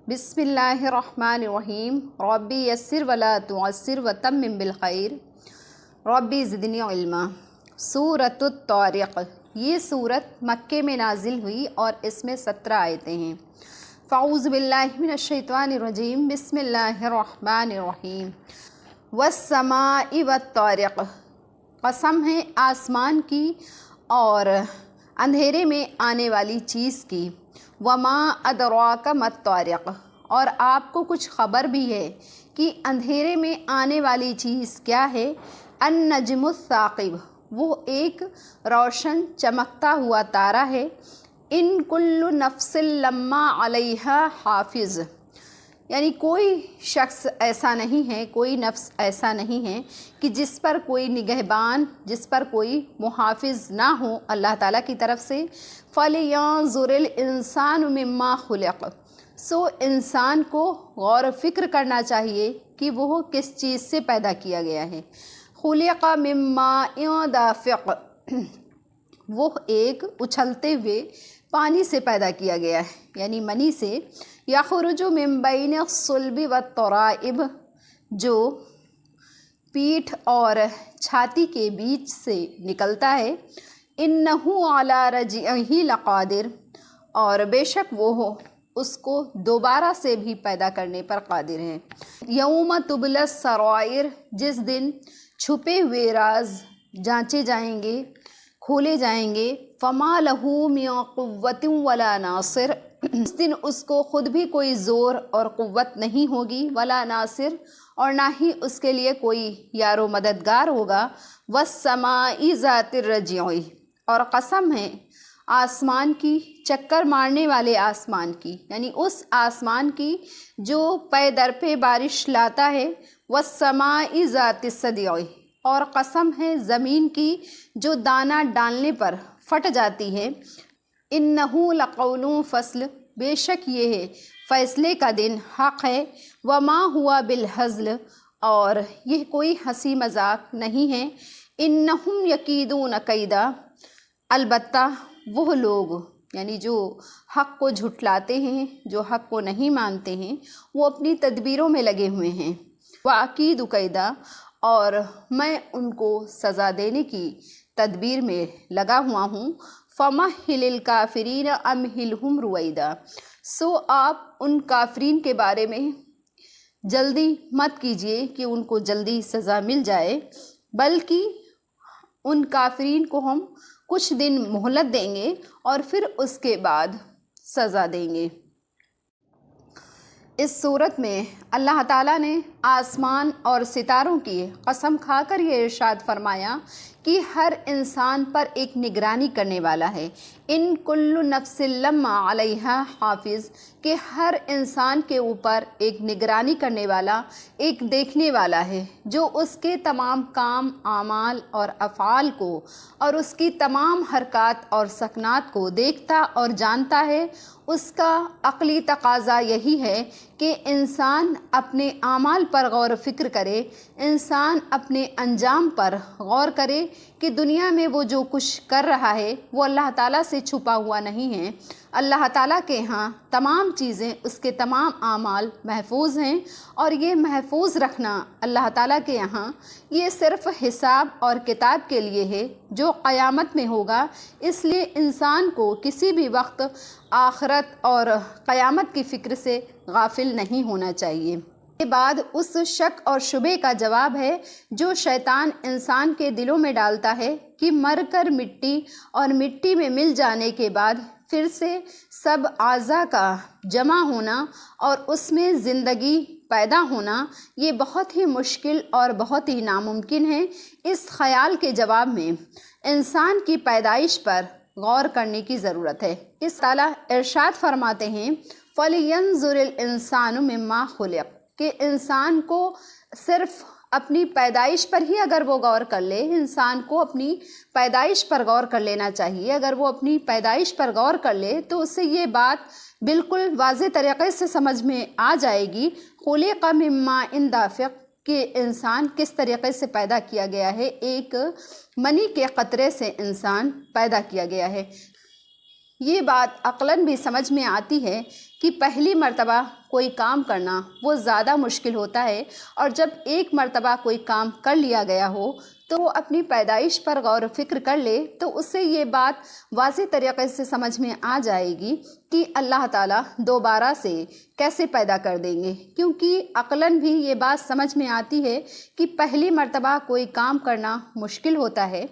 बिस्मिल्लाहिर्रहमानिर्रहीम। रब्बी यस्सिर वला तुअस्सिर वतम्मिम बिलखैर रब्बी ज़िदनी इल्मा। सूरतुत तारिक़, ये सूरत मक्के में नाजिल हुई और इसमें 17 आयतें हैं। फ़ाऊज़ु बिल्लाहि मिनश्शैतानिर्रजीम, बिस्मिल्लाहिर्रहमानिर्रहीम। वस्समाइ वत्तारिक़, कसम है आसमान की और अंधेरे में आने वाली चीज़ की। वमा अदराका मत्तारिक़, और आपको कुछ ख़बर भी है कि अंधेरे में आने वाली चीज़ क्या है। अन्नजमुस्साक़िब, वो एक रोशन चमकता हुआ तारा है। इन कुल्लु नफ्सिल लम्मा अलैहा हाफिज़, यानी कोई शख्स ऐसा नहीं है, कोई नफ्स ऐसा नहीं है कि जिस पर कोई निगहबान, जिस पर कोई मुहाफ़िज़ ना हो अल्लाह ताला की तरफ से। फ़लियंज़ुरिल इंसानु मिम्मा खुलिक़, सो इंसान को गौर व फ़िक्र करना चाहिए कि वो किस चीज़ से पैदा किया गया है। खुलिक़ मिम्माइन दाफ़िक़, वो एक उछलते हुए पानी से पैदा किया गया है, यानी मनी से। यख़रुजु मिन बैनि सुल्बि वत्तराइब, जो पीठ और छाती के बीच से निकलता है। इन्नहु अला रजिइही लक़ादिर, और बेशक वो हो उसको दोबारा से भी पैदा करने पर कादिर है। यौम तुबलस सराइर, जिस दिन छुपे हुए राज जांचे जाएंगे, खोले जाएंगे। फ़मा लहू मिन क़ुव्वतिन वला नासिर, उस दिन उसको ख़ुद भी कोई ज़ोर और क़ुव्वत नहीं होगी। वला नासिर, और ना ही उसके लिए कोई यारो मददगार होगा। वस्समाइ ज़ातिर रजिइ, और कसम है आसमान की, चक्कर मारने वाले आसमान की, यानी उस आसमान की जो पे दर पे बारिश लाता है। वस्समाइ ज़ातिस सदई, और कसम है ज़मीन की जो दाना डालने पर फट जाती है। इन्नहु लक़ौलुन फ़स्ल, बेशक ये है फ़ैसले का दिन, हक़ है। वमा हुआ बिलहज़्ल, और यह कोई हंसी मजाक नहीं है। इन्नहुम यकीदून कैदा, अलबत्ता वो लोग, यानी जो हक़ को झुठलाते हैं, जो हक़ को नहीं मानते हैं, वो अपनी तदबीरों में लगे हुए हैं। वाकीदु कैदा, और मैं उनको सज़ा देने की तदबीर में लगा हुआ हूँ। फ़महिलिल काफ़िरीन अमहिलहुम रुवैदा, सो आप उन काफिरीन के बारे में जल्दी मत कीजिए कि उनको जल्दी सज़ा मिल जाए, बल्कि उन काफिरीन को हम कुछ दिन मोहलत देंगे और फिर उसके बाद सज़ा देंगे। इस सूरत में अल्लाह ताला ने आसमान और सितारों की कसम खाकर ये इरशाद फरमाया कि हर इंसान पर एक निगरानी करने वाला है। इन कुल्लु नफ्सिल लम्मा अलैहा हाफिज़, कि हर इंसान के ऊपर एक निगरानी करने वाला, एक देखने वाला है, जो उसके तमाम काम, आमाल और अफ़ाल को और उसकी तमाम हरकत और सकनात को देखता और जानता है। उसका अक़ली तक़ाज़ा यही है कि इंसान अपने आमाल पर गौर फ़िक्र करे, इंसान अपने अंजाम पर गौर करे कि दुनिया में वो जो कुछ कर रहा है वो अल्लाह ताला से छुपा हुआ नहीं है। अल्लाह ताला के यहाँ तमाम चीज़ें, उसके तमाम आमाल महफूज हैं, और ये महफूज रखना अल्लाह ताला के यहाँ ये सिर्फ़ हिसाब और किताब के लिए है जो क़यामत में होगा। इसलिए इंसान को किसी भी वक्त आखिरत और क़यामत की फ़िक्र से गाफिल नहीं होना चाहिए। के बाद उस शक और शुबे का जवाब है जो शैतान इंसान के दिलों में डालता है कि मर कर मिट्टी और मिट्टी में मिल जाने के बाद फिर से सब आज़ा का जमा होना और उसमें ज़िंदगी पैदा होना, ये बहुत ही मुश्किल और बहुत ही नामुमकिन है। इस ख़याल के जवाब में इंसान की पैदाइश पर गौर करने की ज़रूरत है। इस ताला इरशाद फरमाते हैं फ़लियंज़ुरिल इंसानु मिम्मा खुलिक़, कि इंसान को सिर्फ़ अपनी पैदाइश पर ही अगर वो गौर कर ले, इंसान को अपनी पैदाइश पर गौर कर लेना चाहिए। अगर वो अपनी पैदाइश पर गौर कर ले तो उससे ये बात बिल्कुल वाज़े तरीक़े से समझ में आ जाएगी। खुलिक़ मिम्माइन दाफ़िक़, कि इंसान किस तरीक़े से पैदा किया गया है। एक मनी के क़तरे से इंसान पैदा किया गया है। یہ بات عقلاً بھی سمجھ میں آتی ہے کہ پہلی مرتبہ کوئی کام کرنا وہ زیادہ مشکل ہوتا ہے، اور جب ایک مرتبہ کوئی کام کر لیا گیا ہو تو وہ اپنی پیدائش پر غور و فکر کر لے تو اس سے یہ بات واضح طریقے سے سمجھ میں آ جائے گی کہ اللہ تعالیٰ دوبارہ سے کیسے پیدا کر دیں گے، کیونکہ عقلاً بھی یہ بات سمجھ میں آتی ہے کہ پہلی مرتبہ کوئی کام کرنا مشکل ہوتا ہے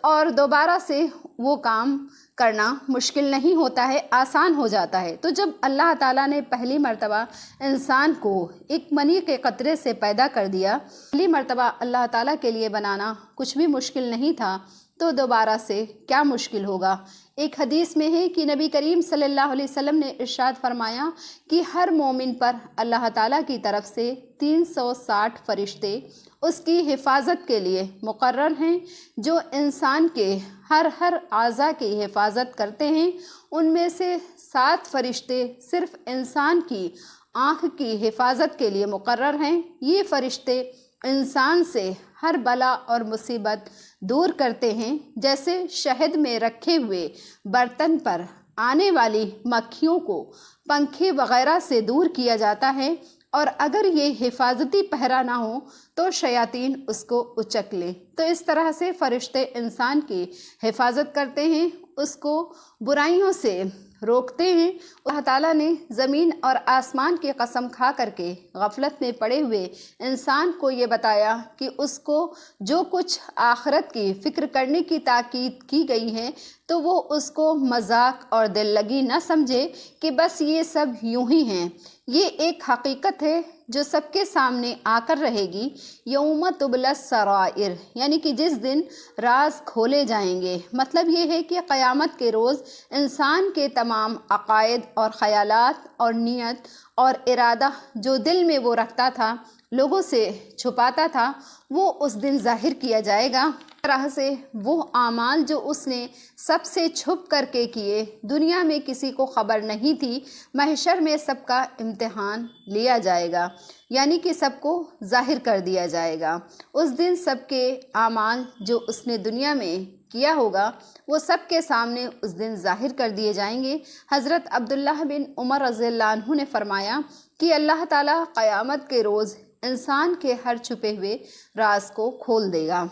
اور دوبارہ سے وہ کام کرنا مشکل نہیں ہوتا ہے، آسان ہو جاتا ہے۔ تو جب اللہ تعالیٰ نے پہلی مرتبہ انسان کو ایک منی کے قطرے سے پیدا کر دیا، پہلی مرتبہ اللہ تعالیٰ کے لیے بنانا کچھ بھی مشکل نہیں تھا، تو دوبارہ سے کیا مشکل ہوگا۔ ایک حدیث میں ہے کہ نبی کریم صلی اللہ علیہ وسلم نے ارشاد فرمایا کہ ہر مومن پر اللہ تعالیٰ کی طرف سے 360 فرشتے اس کی حفاظت کے لیے مقرر ہیں، جو انسان کے ہر اعضاء کی حفاظت کرتے ہیں۔ ان میں سے 7 فرشتے صرف انسان کی آنکھ کی حفاظت کے لیے مقرر ہیں۔ یہ فرشتے انسان سے ہر بلا اور مصیبت دور کرتے ہیں، جیسے شہد میں رکھے ہوئے برتن پر آنے والی مکھیوں کو پنکھے وغیرہ سے دور کیا جاتا ہے، اور اگر یہ حفاظتی پہرا نہ ہو تو شیاطین اس کو اچک لے۔ تو اس طرح سے فرشتے انسان کی حفاظت کرتے ہیں، اس کو برائیوں سے روکتے ہیں۔ اللہ تعالیٰ نے زمین اور آسمان کی قسم کھا کر کے غفلت میں پڑے ہوئے انسان کو یہ بتایا کہ اس کو جو کچھ آخرت کی فکر کرنے کی تاکید کی گئی ہے تو وہ اس کو مذاق اور دل لگی نہ سمجھے کہ بس یہ سب یوں ہی ہیں۔ یہ ایک حقیقت ہے جو سب کے سامنے آ کر رہے گی۔ یوم تبلی السرائر، یعنی کہ جس دن راز کھولے جائیں گے، مطلب یہ ہے کہ قیامت کے روز انسان کے تمام عقائد اور خیالات اور نیت اور ارادہ جو دل میں وہ رکھتا تھا، لوگوں سے چھپاتا تھا، وہ اس دن ظاہر کیا جائے گا۔ اس طرح سے وہ اعمال جو اس نے سب سے چھپ کر کے کیے، دنیا میں کسی کو خبر نہیں تھی، محشر میں سب کا امتحان لیا جائے گا، یعنی کہ سب کو ظاہر کر دیا جائے گا۔ اس دن سب کے اعمال جو اس نے دنیا میں کیا ہوگا وہ سب کے سامنے اس دن ظاہر کر دیے جائیں گے۔ حضرت عبداللہ بن عمر رضی اللہ عنہ نے فرمایا کہ اللہ تعالیٰ قیامت کے روز انسان کے ہر چھپے ہوئے راز کو کھول دے گا۔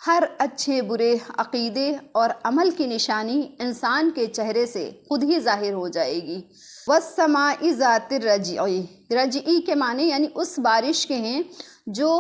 ہر اچھے برے عقیدے اور عمل کی نشانی انسان کے چہرے سے خود ہی ظاہر ہو جائے گی۔ وَالسَّمَاءِ ذَاتِ الرَّجْعِ، رجعی کے معنی یعنی اس بارش کے ہیں جو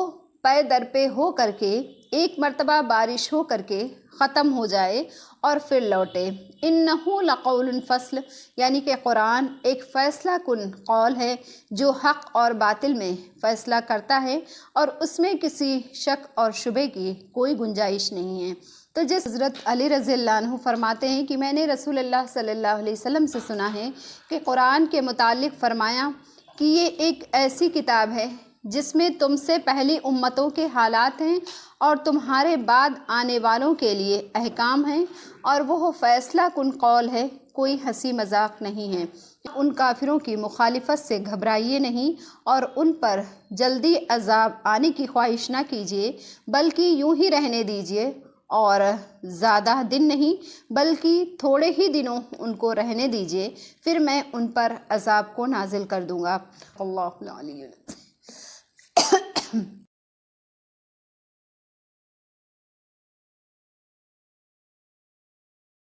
پے در پہ ہو کر کے ایک مرتبہ بارش ہو کر کے ختم ہو جائے اور پھر لوٹے۔ اِنَّهُ لَقَوْلٌ فَصْلٌ، یعنی کہ قرآن ایک فیصلہ کن قول ہے جو حق اور باطل میں فیصلہ کرتا ہے، اور اس میں کسی شک اور شبہ کی کوئی گنجائش نہیں ہے۔ تو جس حضرت علی رضی اللہ عنہ فرماتے ہیں کہ میں نے رسول اللہ صلی اللہ علیہ وسلم سے سنا ہے کہ قرآن کے متعلق فرمایا کہ یہ ایک ایسی کتاب ہے جس میں تم سے پہلی امتوں کے حالات ہیں اور تمہارے بعد آنے والوں کے لیے احکام ہیں، اور وہ فیصلہ کن قول ہے، کوئی ہنسی مذاق نہیں ہے۔ ان کافروں کی مخالفت سے گھبرائیے نہیں اور ان پر جلدی عذاب آنے کی خواہش نہ کیجیے، بلکہ یوں ہی رہنے دیجیے، اور زیادہ دن نہیں بلکہ تھوڑے ہی دنوں ان کو رہنے دیجیے، پھر میں ان پر عذاب کو نازل کر دوں گا۔ اللہ العلی